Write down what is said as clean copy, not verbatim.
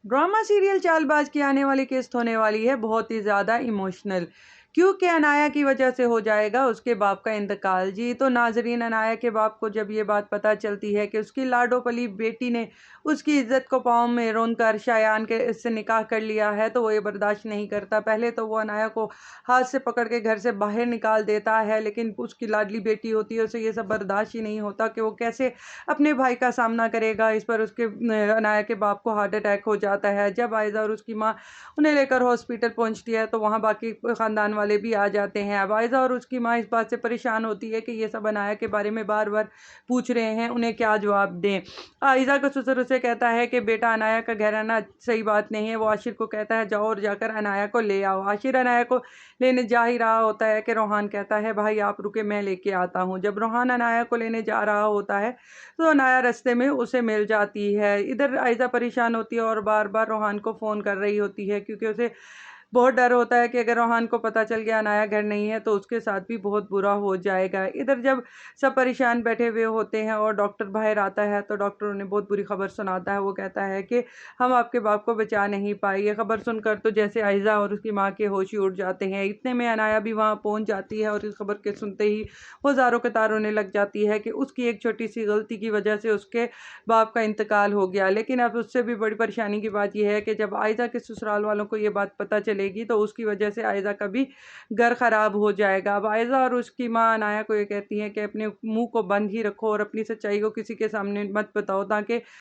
Drama serial Chaalbaaz की आने वाली किस्त होने वाली है बहुत ही ज़्यादा इमोशनल, क्योंकि अनाया की वजह से हो जाएगा उसके बाप का इंतकाल। जी तो नाजरीन, अनाया के बाप को जब ये बात पता चलती है कि उसकी लाडोपली बेटी ने उसकी इज्जत को पाँव में रोन कर शायान के इससे निकाह कर लिया है, तो वो ये बर्दाश्त नहीं करता। पहले तो वो अनाया को हाथ से पकड़ के घर से बाहर निकाल देता है, लेकिन उसकी लाडली बेटी होती है, उसे ये सब बर्दाश्त ही नहीं होता कि वो कैसे अपने भाई का सामना करेगा। इस पर उसके अनाया के बाप को हार्ट अटैक हो जाता है। जब आयज़ा और उसकी माँ उन्हें लेकर हॉस्पिटल पहुंचती है, तो वहाँ बाकी ख़ानदान वाले भी आ जाते हैं। अब आयज़ा और उसकी माँ इस बात से परेशान होती है कि ये सब अनाया के बारे में बार-बार पूछ रहे हैं, उन्हें क्या जवाब दें। आयज़ा का ससुर उसे कहता है कि बेटा, अनाया का घर आना सही बात नहीं है। वो आशिर को कहता है जाओ और जाकर अनाया को ले आओ। आशिर अनाया को लेने जा ही रहा होता है कि रोहान कहता है भाई आप रुके, मैं लेके आता हूँ। जब रोहान अनाया को लेने जा रहा होता है, तो अनाया रास्ते में उसे मिल जाती है। इधर आयज़ा परेशान होती है और बार-बार रोहान को फ़ोन कर रही होती है, क्योंकि उसे बहुत डर होता है कि अगर रोहान को पता चल गया अनाया घर नहीं है, तो उसके साथ भी बहुत बुरा हो जाएगा। इधर जब सब परेशान बैठे हुए होते हैं और डॉक्टर बाहर आता है, तो डॉक्टर उन्हें बहुत बुरी खबर सुनाता है। वो कहता है कि हम आपके बाप को बचा नहीं पाए। ये खबर सुनकर तो जैसे आयज़ा और उसकी माँ के होश ही उड़ जाते हैं। इतने में अनाया भी वहाँ पहुँच जाती है और इस खबर के सुनते ही वो ज़ारों के तार रोने लग जाती है कि उसकी एक छोटी-सी गलती की वजह से उसके बाप का इंतकाल हो गया। लेकिन अब उससे भी बड़ी परेशानी की बात ये है कि जब आयज़ा के ससुराल वालों को ये बात पता चलेगी, तो उसकी वजह से आयज़ा का भी घर ख़राब हो जाएगा। अब आयज़ा और उसकी माँ अनाया को ये कहती हैं कि अपने मुँह को बंद ही रखो और अपनी सच्चाई को किसी के सामने मत बताओ, ताकि